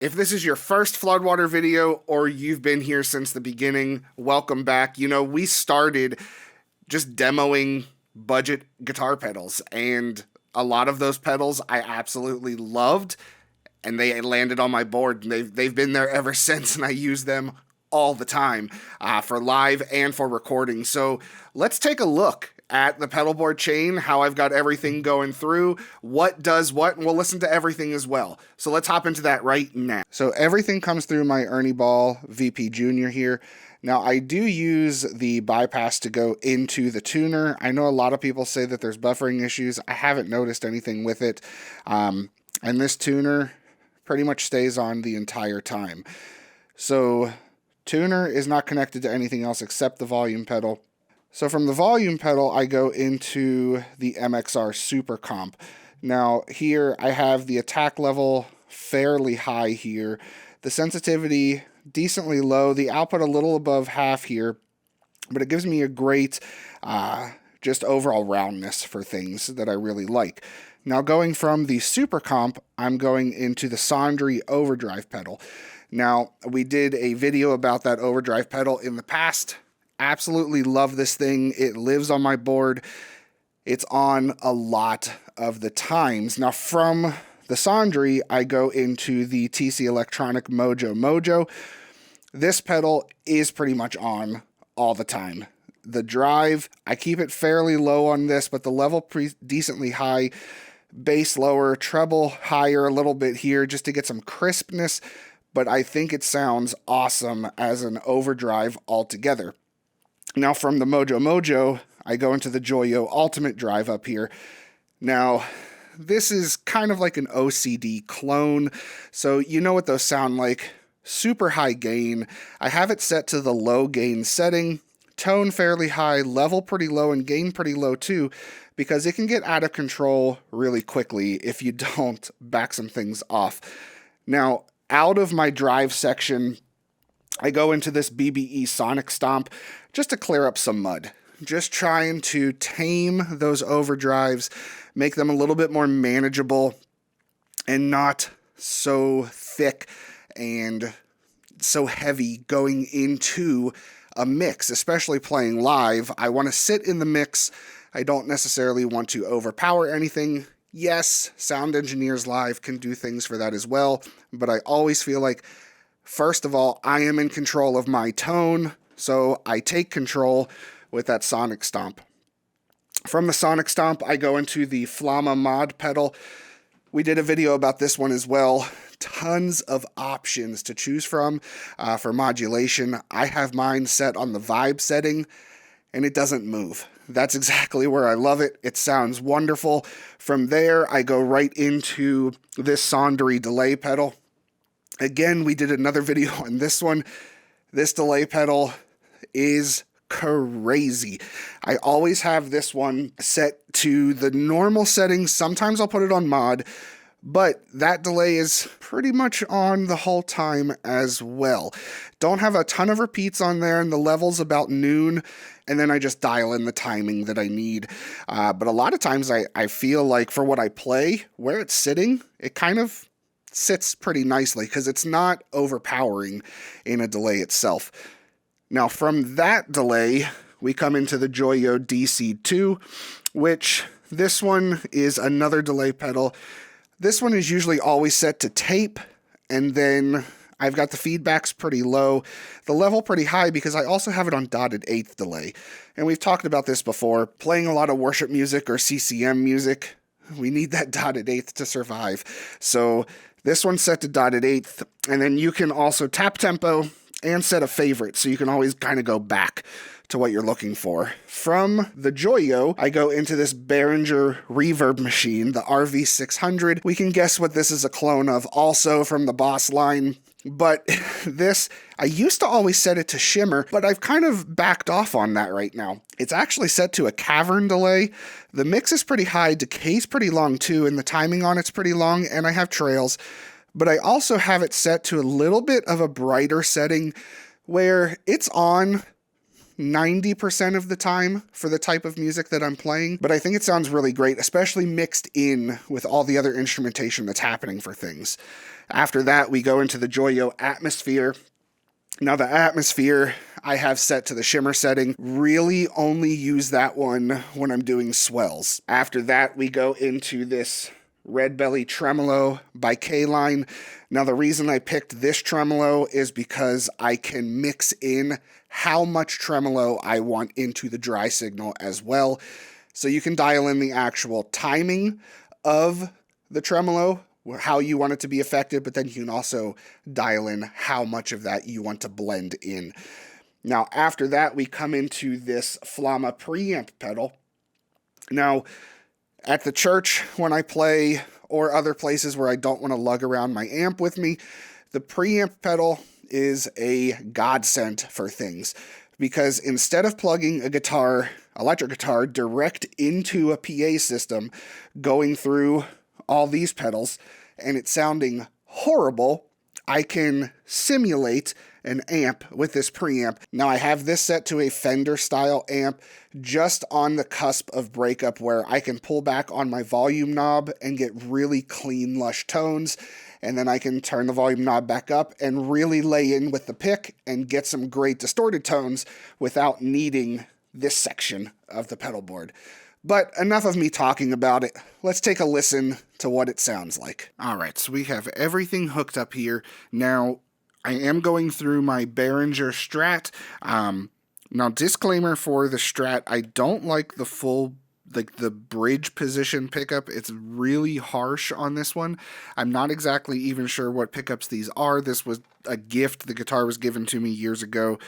If this is your first Floodwater video or you've been here since the beginning, welcome back. We started just demoing budget guitar pedals, and a lot of those pedals I absolutely loved, and they landed on my board, and they've been there ever since, and I use them all the time for live and for recording. So let's take a look at the pedalboard chain, how I've got everything going through, what does what, and we'll listen to everything as well. So let's hop into that right now. So everything comes through my Ernie Ball VP Junior here. Now, I do use the bypass to go into the tuner. I know a lot of people say that there's buffering issues. I haven't noticed anything with it. And this tuner pretty much stays on the entire time. So tuner is not connected to anything else except the volume pedal. So from the volume pedal, I go into the MXR Super Comp. Now here I have the attack level fairly high here. The sensitivity decently low, the output a little above half here, but it gives me a great just overall roundness for things that I really like. Now going from the Super Comp, I'm going into the Sondry overdrive pedal. Now we did a video about that overdrive pedal in the past. Absolutely love this thing. It lives on my board. It's on a lot of the times. Now from the Sondry, I go into the TC Electronic Mojo Mojo. This pedal is pretty much on all the time. The drive, I keep it fairly low on this, but the level decently high, bass lower, treble higher a little bit here just to get some crispness, but I think it sounds awesome as an overdrive altogether. Now from the Mojo Mojo, I go into the Joyo Ultimate Drive up here. Now, this is kind of like an OCD clone, so you know what those sound like. Super high gain. I have it set to the low gain setting, tone fairly high, level pretty low, and gain pretty low too, because it can get out of control really quickly if you don't back some things off. Now, out of my drive section, I go into this BBE Sonic Stomp just to clear up some mud. Just trying to tame those overdrives, make them a little bit more manageable and not so thick and so heavy going into a mix, especially playing live. I want to sit in the mix. I don't necessarily want to overpower anything. Yes, sound engineers live can do things for that as well, but I always feel like, first of all, I am in control of my tone, so I take control with that Sonic Stomp. From the Sonic Stomp, I go into the Flama Mod pedal. We did a video about this one as well. Tons of options to choose from for modulation. I have mine set on the vibe setting, and it doesn't move. That's exactly where I love it. It sounds wonderful. From there, I go right into this Sondry delay pedal. Again, we did another video on this one. This delay pedal is crazy. I always have this one set to the normal settings. Sometimes I'll put it on mod, but that delay is pretty much on the whole time as well. Don't have a ton of repeats on there, and the level's about noon, and then I just dial in the timing that I need. But a lot of times I feel like for what I play, where it's sitting, it kind of sits pretty nicely because it's not overpowering in a delay itself. Now from that delay, we come into the Joyo DC2, which this one is another delay pedal. This one is usually always set to tape, and then I've got the feedbacks pretty low, the level pretty high because I also have it on dotted eighth delay. And we've talked about this before, playing a lot of worship music or CCM music, we need that dotted eighth to survive. So this one's set to dotted eighth, and then you can also tap tempo and set a favorite, so you can always kind of go back to what you're looking for. From the Joyo, I go into this Behringer reverb machine, the RV600. We can guess what this is a clone of, also from the Boss line. But this, I used to always set it to shimmer, but I've kind of backed off on that right now. It's actually set to a cavern delay. The mix is pretty high, decay's pretty long too, and the timing on it's pretty long, and I have trails. But I also have it set to a little bit of a brighter setting where it's on 90% of the time for the type of music that I'm playing, but I think it sounds really great, especially mixed in with all the other instrumentation that's happening for things. After that, we go into the Joyo Atmosphere. Now, the Atmosphere I have set to the shimmer setting. Really only use that one when I'm doing swells. After that, we go into this Red Belly Tremolo by K-Line. Now, the reason I picked this tremolo is because I can mix in how much tremolo I want into the dry signal as well. So you can dial in the actual timing of the tremolo, how you want it to be affected, but then you can also dial in how much of that you want to blend in. Now, after that, we come into this Flama preamp pedal. Now, at the church, when I play, or other places where I don't want to lug around my amp with me, the preamp pedal is a godsend for things. Because instead of plugging a guitar, electric guitar, direct into a PA system, going through all these pedals, and it sounding horrible, I can simulate an amp with this preamp. Now, I have this set to a Fender style amp, just on the cusp of breakup, where I can pull back on my volume knob and get really clean, lush tones, and then I can turn the volume knob back up and really lay in with the pick and get some great distorted tones without needing this section of the pedal board. But enough of me talking about it. Let's take a listen to what it sounds like. All right, so we have everything hooked up here. Now, I am going through my Behringer Strat. Now, disclaimer for the Strat, I don't like the full, like the bridge position pickup. It's really harsh on this one. I'm not exactly even sure what pickups these are. This was a gift. The guitar was given to me years ago.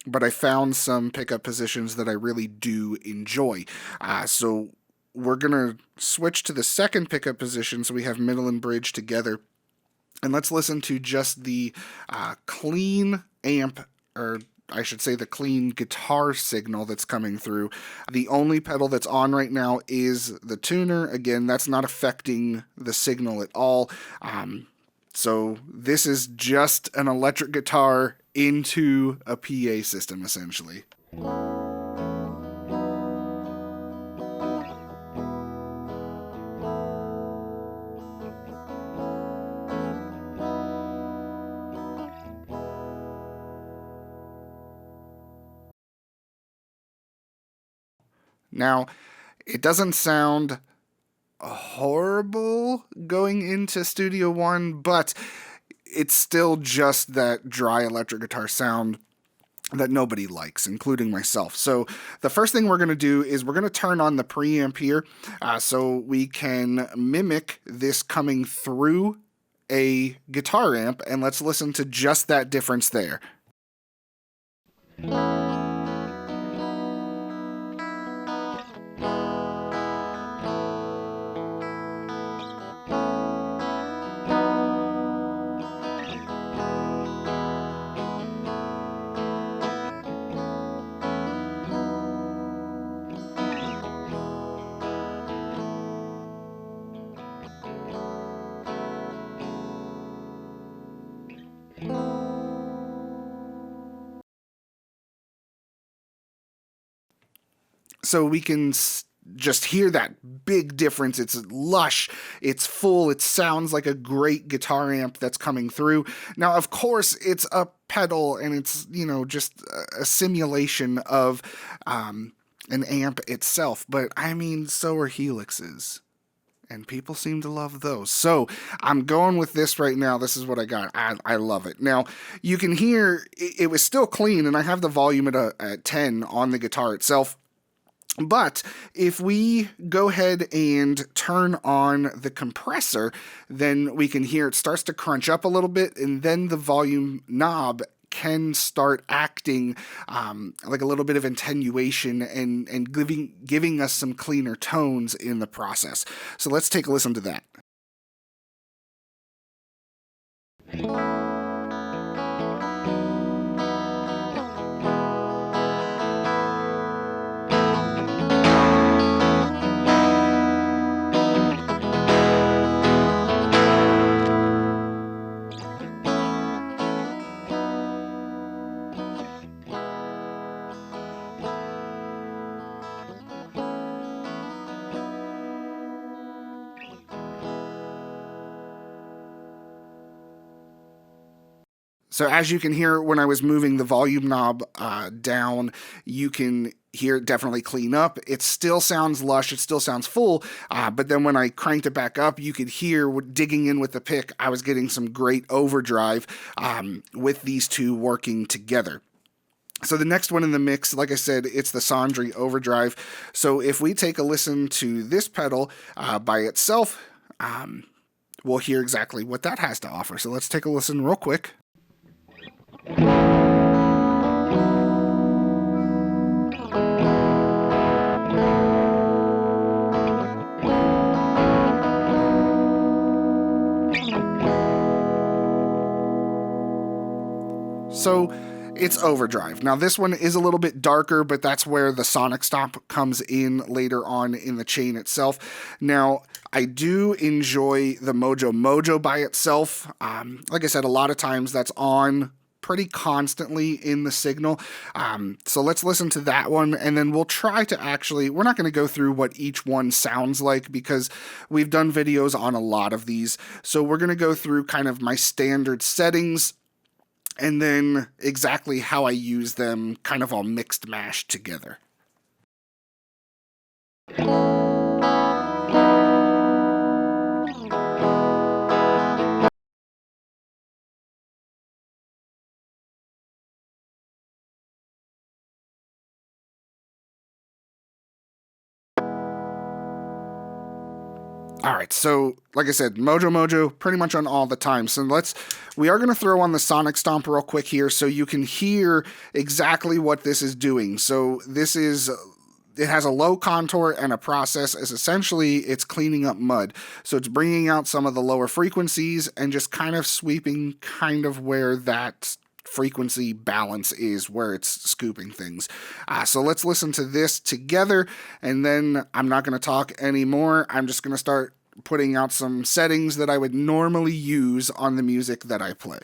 But I found some pickup positions that I really do enjoy. So we're going to switch to the second pickup position, so we have middle and bridge together. And let's listen to just the clean amp, or I should say the clean guitar signal that's coming through. The only pedal that's on right now is the tuner. Again, that's not affecting the signal at all. So this is just an electric guitar into a PA system, essentially. Now, it doesn't sound horrible going into Studio One, but it's still just that dry electric guitar sound that nobody likes, including myself. So the first thing we're going to do is we're going to turn on the preamp here so we can mimic this coming through a guitar amp, and let's listen to just that difference there. So we can just hear that big difference. It's lush, it's full, it sounds like a great guitar amp that's coming through. Now, of course, it's a pedal and it's, just a simulation of an amp itself. But I mean, so are Helixes. And people seem to love those. So I'm going with this right now. This is what I got. I love it. Now, you can hear it was still clean, and I have the volume at 10 on the guitar itself. But if we go ahead and turn on the compressor, then we can hear it starts to crunch up a little bit, and then the volume knob can start acting like a little bit of attenuation and giving us some cleaner tones in the process. So let's take a listen to that. So as you can hear when I was moving the volume knob down, you can hear it definitely clean up. It still sounds lush, it still sounds full, but then when I cranked it back up, you could hear digging in with the pick, I was getting some great overdrive with these two working together. So the next one in the mix, like I said, it's the Sondre Overdrive. So if we take a listen to this pedal by itself, we'll hear exactly what that has to offer. So let's take a listen real quick. So it's overdrive. Now this one is a little bit darker, but that's where the sonic stomp comes in later on in the chain itself. Now I do enjoy the Mojo Mojo by itself. Like I said, a lot of times that's on pretty constantly in the signal. So let's listen to that one, and then we'll try to we're not going to go through what each one sounds like because we've done videos on a lot of these. So we're going to go through kind of my standard settings, and then exactly how I use them kind of all mixed mashed together. All right, so like I said, Mojo Mojo pretty much on all the time. So we are going to throw on the sonic stomp real quick here so you can hear exactly what this is doing. So it has a low contour and a process. Essentially, it's cleaning up mud. So it's bringing out some of the lower frequencies and just kind of sweeping kind of where that frequency balance is, where it's scooping things. So let's listen to this together, and then I'm not going to talk anymore. I'm just going to start putting out some settings that I would normally use on the music that I play.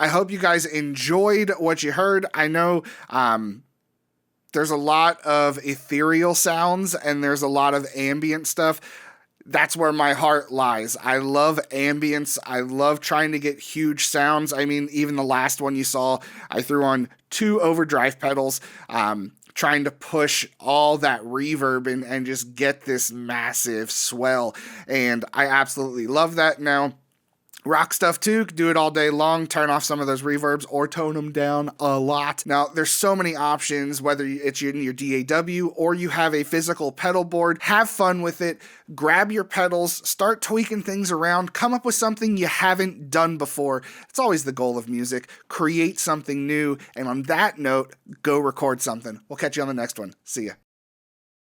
I hope you guys enjoyed what you heard. I know there's a lot of ethereal sounds and there's a lot of ambient stuff. That's where my heart lies. I love ambience. I love trying to get huge sounds. I mean, even the last one you saw, I threw on 2 overdrive pedals, trying to push all that reverb and just get this massive swell. And I absolutely love that. Now, rock stuff too, do it all day long, turn off some of those reverbs or tone them down a lot. Now, there's so many options, whether it's in your DAW or you have a physical pedal board. Have fun with it, grab your pedals, start tweaking things around, come up with something you haven't done before. It's always the goal of music, create something new, and on that note, go record something. We'll catch you on the next one. See ya.